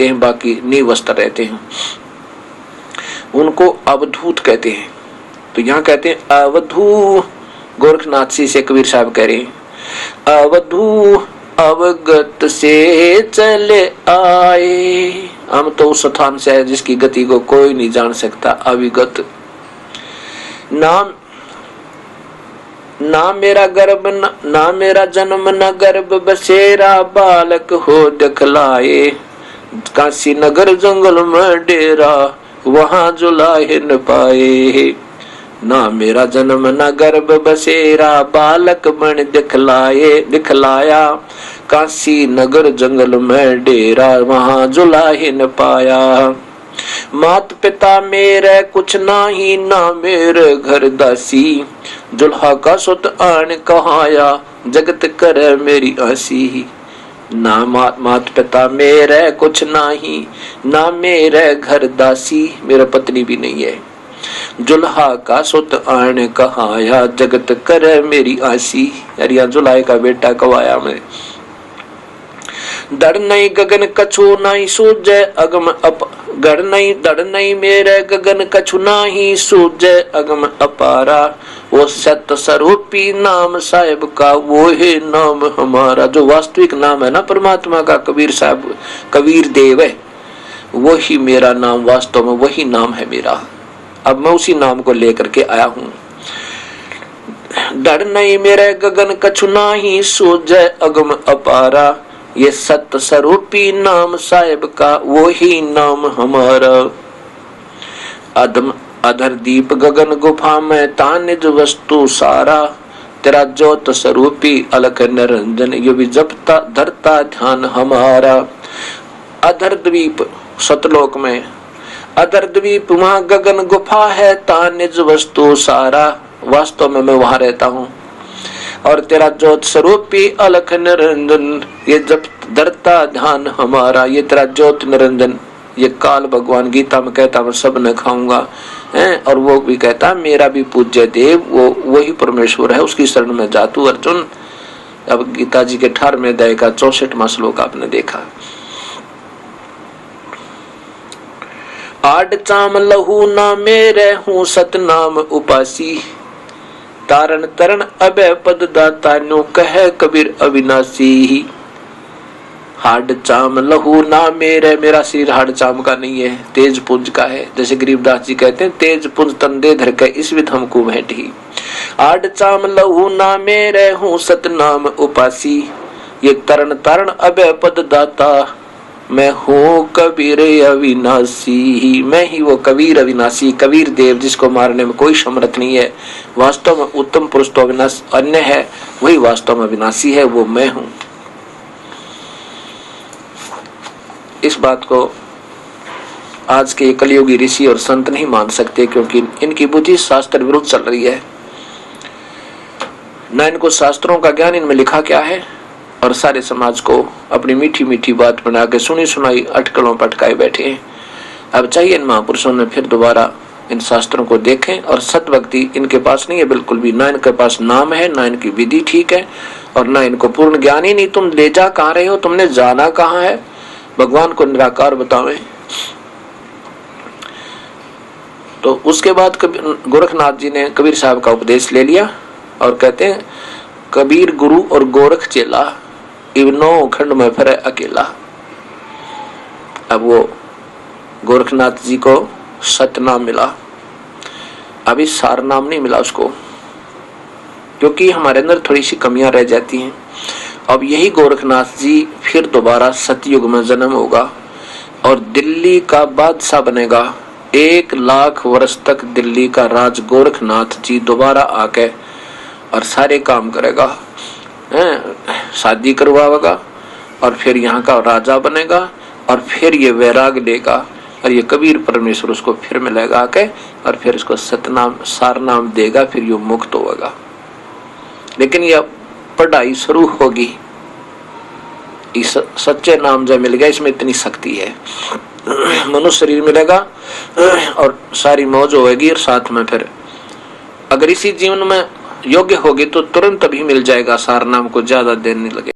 हैं, बाकी निवस्त्र रहते हैं, उनको अवधूत कहते हैं। तो यहाँ कहते हैं अवधू, गोरखनाथ जी से कबीर साहब कह रहे हैं अवधू अवगत से चले आए। हम तो उस स्थान से है जिसकी गति को कोई नहीं जान सकता, अविगत। नाम ना मेरा गर्भ ना मेरा जन्म न गर्भ बसेरा, बालक हो दिखलाए। काशी नगर जंगल में डेरा, वहां जुलाहे न पाए। ना मेरा जन्म न गर्भ बसेरा, बालक बन दिखलाया। काशी नगर जंगल में डेरा, वहां जुलाहे न पाया। मात पिता मेरे कुछ नाही, ना मेरे घर दासी। जुल्हा का सुत आन कहाया, जगत करे मेरी आसी। ना मात पिता मेरे कुछ नाही, ना मेरे घर दासी, मेरा पत्नी भी नहीं है। जुल्हा का सुत आन कहाया, जगत करे मेरी आसी। यार जुल्हा का बेटा कवाया मैं। दड़ नहीं गगन कछु नहीं सूझे अगम अप, गढ़ नहीं दड़ नहीं मेरे गगन कछु नहीं सूझे अगम अपारा। वो सत्य स्वरूपी नाम साहिब का, वो है नाम हमारा। जो वास्तविक नाम है ना परमात्मा का, कबीर साहब कबीर देव है, वही मेरा नाम, वास्तव में वही नाम है मेरा। अब मैं उसी नाम को लेकर के आया हूँ। डर नहीं मेरे गगन कछु नाही सूझे अगम अपारा। ये सत्य स्वरूपी नाम साहिब का, वो ही नाम हमारा। अधर दीप गगन गुफा में तानिज वस्तु सारा। तेरा ज्योत स्वरूपी अलख निरंजन, ये भी जपता धरता ध्यान हमारा। अधर द्वीप सतलोक में, अधर द्वीप वहां गगन गुफा है, तानिज वस्तु सारा। वास्तव में मैं वहां रहता हूँ। और तेरा ज्योत स्वरूपी अलख निरंजन, ये जब धरता ध्यान हमारा। ये तेरा ज्योत निरंजन, ये काल भगवान गीता में कहता मैं सब न खाऊंगा है। और वो भी कहता मेरा भी पूज्य देव वो वही परमेश्वर है, उसकी शरण में जा तू अर्जुन। अब गीता जी के 18वें अध्याय का 64वां श्लोक आपने देखा। आड चाम लहू ना मेरे हूँ सतनाम उपासी। तारण तरण अभय पद दाता, नो कहे कबीर अविनाशी। हाड चाम लहू ना मेरे, मेरा शरीर हाड चाम का नहीं है, तेज पुंज का है। जैसे गरीबदास जी कहते हैं तेज पुंज तन दे धर के इस विध हमको भेंटी। आड चाम लहू ना मेरे हूँ सतनाम उपासी। ये तरण तरण अभय पद दाता, मैं हूँ कबीर अविनाशी। मैं ही वो कबीर अविनाशी, कबीर देव जिसको मारने में कोई समर्थ नहीं है। वास्तव में उत्तम पुरुष तो अविनाश अन्य है, वही वास्तव में अविनाशी है, वो मैं हूँ। इस बात को आज के कलियुगी ऋषि और संत नहीं मान सकते, क्योंकि इनकी बुद्धि शास्त्र विरुद्ध चल रही है। न इनको शास्त्रों का ज्ञान इनमें लिखा क्या है, और सारे समाज को अपनी मीठी मीठी बात बना के सुनी सुनाई अटकलों पटकाए बैठे हैं। अब चाहिए इन महापुरुषों ने फिर दोबारा इन शास्त्रों को देखें। और सत भक्ति इनके पास नहीं है बिल्कुल भी, ना इनके पास नाम है, ना इनकी विधि ठीक है, और ना इनको पूर्ण ज्ञान ही नहीं। तुम ले जा कहाँ रहे हो, तुमने जाना कहाँ है, भगवान को निराकार बतावें। तो उसके बाद गोरखनाथ जी ने कबीर साहब का उपदेश ले लिया और कहते हैं कबीर गुरु और गोरख चेला, इवनो खंड में फिर अकेला। अब वो गोरखनाथ जी को सतनाम मिला, अभी सार नाम नहीं मिला उसको, क्योंकि हमारे अंदर थोड़ी सी कमियां रह जाती हैं। अब यही गोरखनाथ जी फिर दोबारा सतयुग में जन्म होगा और दिल्ली का बादशाह बनेगा। 1 लाख वर्ष तक दिल्ली का राज गोरखनाथ जी दोबारा आके और सारे काम करेगा, शादी करवाएगा और फिर यहाँ का राजा बनेगा और फिर ये वैराग लेगा और ये कबीर परमेश्वर उसको फिर मिलेगा आके और फिर इसको सतनाम सार नाम देगा, फिर ये मुक्त होगा। लेकिन यह पढ़ाई शुरू होगी, इस सच्चे नाम जब मिल गया, इसमें इतनी शक्ति है, मनुष्य शरीर मिलेगा और सारी मौज होगी। और साथ में फिर अगर इसी जीवन में योग्य होगी तो तुरंत अभी मिल जाएगा सार नाम को, ज्यादा देर नहीं लगे।